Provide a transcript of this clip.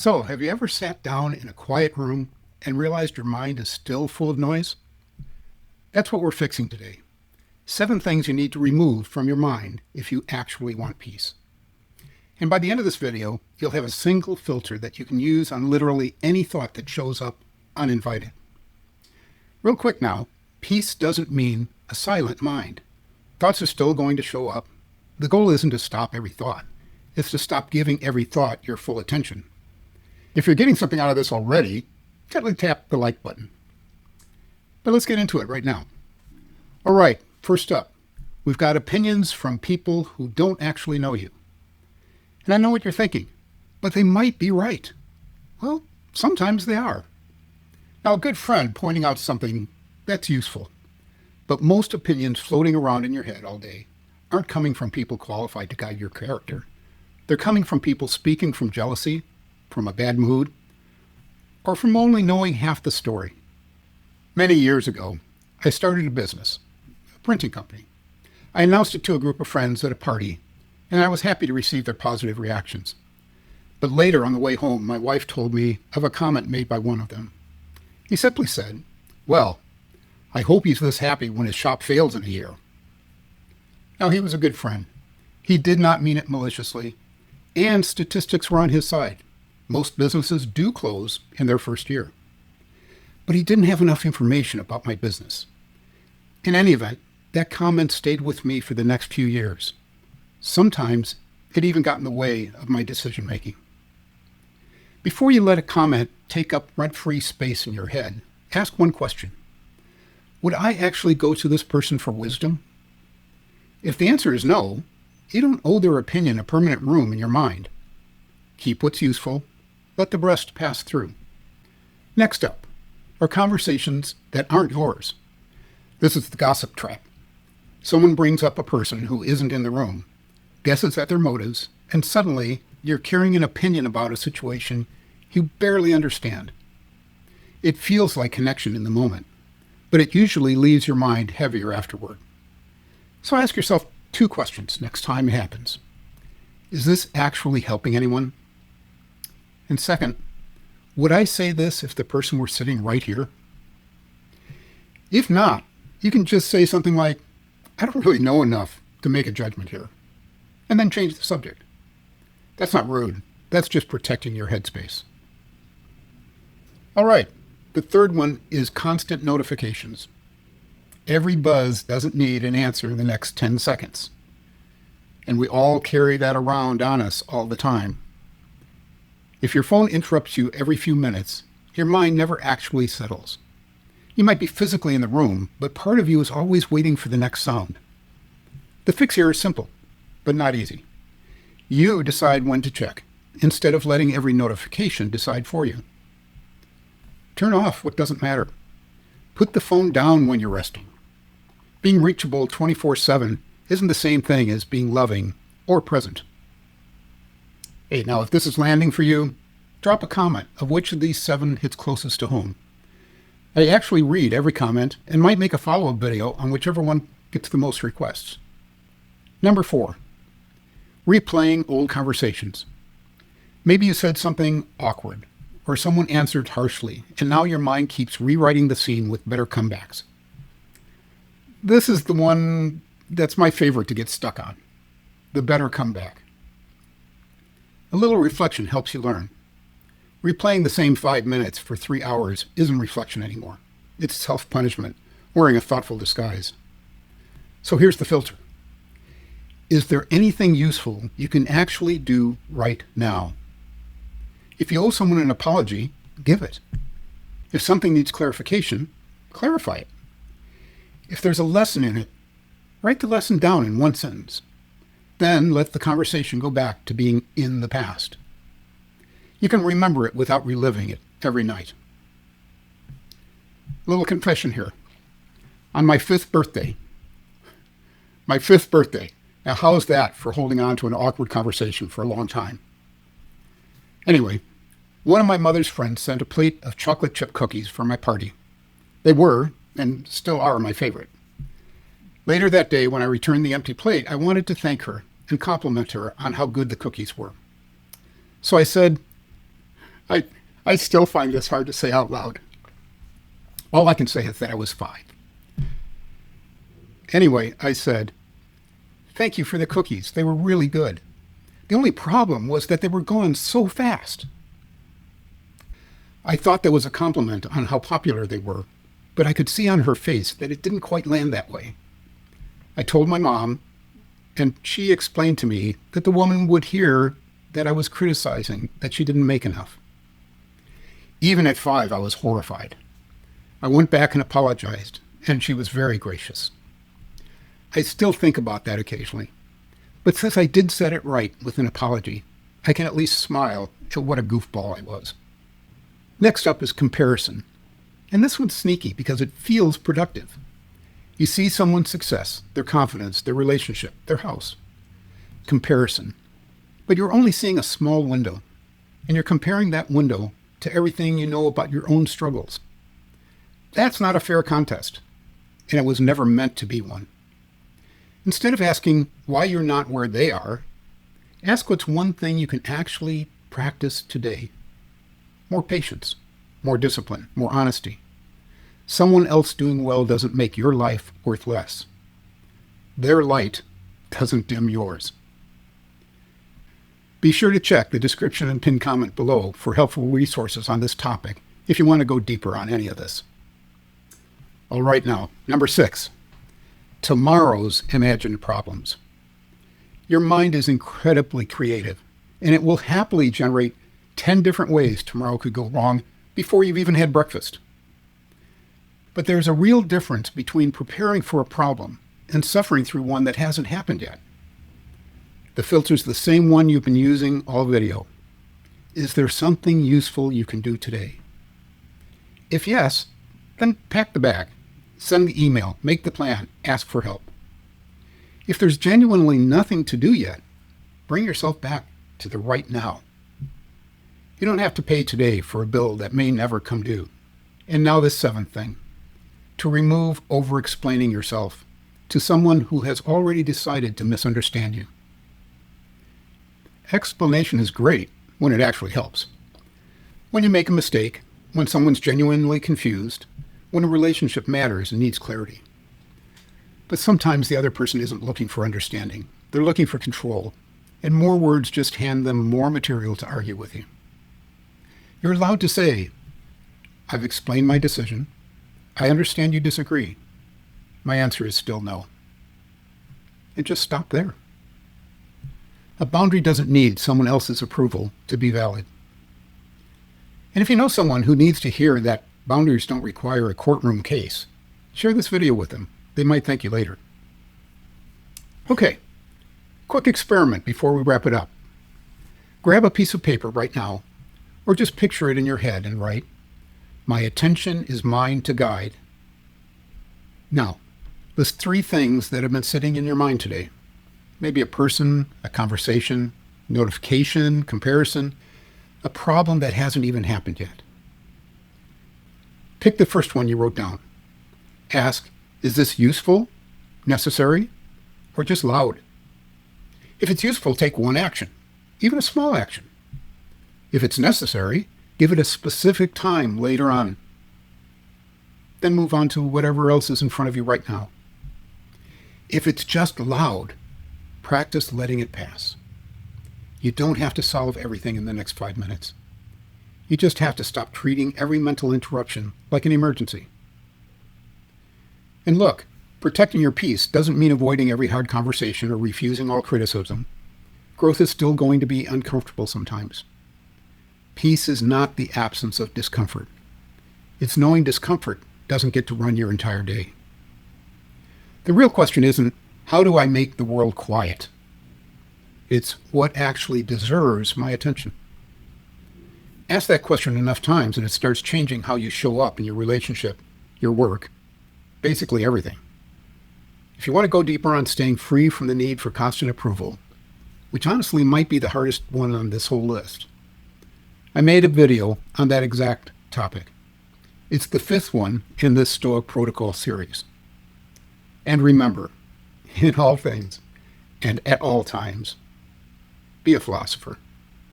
So, have you ever sat down in a quiet room and realized your mind is still full of noise? That's what we're fixing today. 7 things you need to remove from your mind if you actually want peace. And by the end of this video, you'll have a single filter that you can use on literally any thought that shows up uninvited. Real quick now, peace doesn't mean a silent mind. Thoughts are still going to show up. The goal isn't to stop every thought. It's to stop giving every thought your full attention. If you're getting something out of this already, gently tap the like button. But let's get into it right now. All right, first up, we've got opinions from people who don't actually know you. And I know what you're thinking, but they might be right. Well, sometimes they are. Now, a good friend pointing out something, that's useful. But most opinions floating around in your head all day aren't coming from people qualified to guide your character. They're coming from people speaking from jealousy, from a bad mood, or from only knowing half the story. Many years ago, I started a business, a printing company. I announced it to a group of friends at a party, and I was happy to receive their positive reactions. But later on the way home, my wife told me of a comment made by one of them. He simply said, "Well, I hope he's this happy when his shop fails in a year." Now, he was a good friend. He did not mean it maliciously, and statistics were on his side. Most businesses do close in their first year. But he didn't have enough information about my business. In any event, that comment stayed with me for the next few years. Sometimes it even got in the way of my decision-making. Before you let a comment take up rent-free space in your head, ask one question. Would I actually go to this person for wisdom? If the answer is no, you don't owe their opinion a permanent room in your mind. Keep what's useful. Let the rest pass through. Next up are conversations that aren't yours. This is the gossip trap. Someone brings up a person who isn't in the room, guesses at their motives, and suddenly you're carrying an opinion about a situation you barely understand. It feels like connection in the moment, but it usually leaves your mind heavier afterward. So ask yourself 2 questions next time it happens. Is this actually helping anyone? And second, would I say this if the person were sitting right here? If not, you can just say something like, "I don't really know enough to make a judgment here," and then change the subject. That's not rude. That's just protecting your headspace. All right, the third one is constant notifications. Every buzz doesn't need an answer in the next 10 seconds. And we all carry that around on us all the time. If your phone interrupts you every few minutes, your mind never actually settles. You might be physically in the room, but part of you is always waiting for the next sound. The fix here is simple, but not easy. You decide when to check, instead of letting every notification decide for you. Turn off what doesn't matter. Put the phone down when you're resting. Being reachable 24/7 isn't the same thing as being loving or present. Hey, now if this is landing for you, drop a comment of which of these 7 hits closest to home. I actually read every comment and might make a follow-up video on whichever one gets the most requests. Number 4, replaying old conversations. Maybe you said something awkward, or someone answered harshly, and now your mind keeps rewriting the scene with better comebacks. This is the one that's my favorite to get stuck on, the better comeback. A little reflection helps you learn. Replaying the same 5 minutes for 3 hours isn't reflection anymore. It's self-punishment, wearing a thoughtful disguise. So here's the filter. Is there anything useful you can actually do right now? If you owe someone an apology, give it. If something needs clarification, clarify it. If there's a lesson in it, write the lesson down in 1 sentence. Then let the conversation go back to being in the past. You can remember it without reliving it every night. A little confession here. On my 5th birthday, now how's that for holding on to an awkward conversation for a long time? Anyway, one of my mother's friends sent a plate of chocolate chip cookies for my party. They were, and still are, my favorite. Later that day, when I returned the empty plate, I wanted to thank her and compliment her on how good the cookies were. So I said, I, I still find this hard to say out loud. All I can say is that I was 5. Anyway, I said, "Thank you for the cookies. They were really good. The only problem was that they were gone so fast." I thought that was a compliment on how popular they were, but I could see on her face that it didn't quite land that way. I told my mom, and she explained to me that the woman would hear that I was criticizing that she didn't make enough. Even at 5, I was horrified. I went back and apologized, and she was very gracious. I still think about that occasionally, but since I did set it right with an apology, I can at least smile at what a goofball I was. Next up is comparison. And this one's sneaky because it feels productive. You see someone's success, their confidence, their relationship, their house. Comparison. But you're only seeing a small window, and you're comparing that window to everything you know about your own struggles. That's not a fair contest, and it was never meant to be one. Instead of asking why you're not where they are, ask what's one thing you can actually practice today. More patience, more discipline, more honesty. Someone else doing well doesn't make your life worth less. Their light doesn't dim yours. Be sure to check the description and pinned comment below for helpful resources on this topic if you want to go deeper on any of this. All right now, number 6, tomorrow's imagined problems. Your mind is incredibly creative, and it will happily generate 10 different ways tomorrow could go wrong before you've even had breakfast. But there's a real difference between preparing for a problem and suffering through one that hasn't happened yet. The filter's the same one you've been using all video. Is there something useful you can do today? If yes, then pack the bag, send the email, make the plan, ask for help. If there's genuinely nothing to do yet, bring yourself back to the right now. You don't have to pay today for a bill that may never come due. And now this 7th thing, to remove over-explaining yourself to someone who has already decided to misunderstand you. Explanation is great when it actually helps. When you make a mistake, when someone's genuinely confused, when a relationship matters and needs clarity. But sometimes the other person isn't looking for understanding. They're looking for control, and more words just hand them more material to argue with you. You're allowed to say, "I've explained my decision. I understand you disagree. My answer is still no." And just stop there. A boundary doesn't need someone else's approval to be valid. And if you know someone who needs to hear that boundaries don't require a courtroom case, share this video with them. They might thank you later. Okay, quick experiment before we wrap it up. Grab a piece of paper right now, or just picture it in your head and write, "My attention is mine to guide." Now, list 3 things that have been sitting in your mind today. Maybe a person, a conversation, notification, comparison, a problem that hasn't even happened yet. Pick the first one you wrote down. Ask, is this useful, necessary, or just loud? If it's useful, take one action, even a small action. If it's necessary, give it a specific time later on. Then move on to whatever else is in front of you right now. If it's just loud, practice letting it pass. You don't have to solve everything in the next 5 minutes. You just have to stop treating every mental interruption like an emergency. And look, protecting your peace doesn't mean avoiding every hard conversation or refusing all criticism. Growth is still going to be uncomfortable sometimes. Peace is not the absence of discomfort. It's knowing discomfort doesn't get to run your entire day. The real question isn't, how do I make the world quiet? It's what actually deserves my attention. Ask that question enough times and it starts changing how you show up in your relationship, your work, basically everything. If you want to go deeper on staying free from the need for constant approval, which honestly might be the hardest one on this whole list, I made a video on that exact topic. It's the 5th one in this Stoic Protocol series. And remember, in all things and at all times, be a philosopher.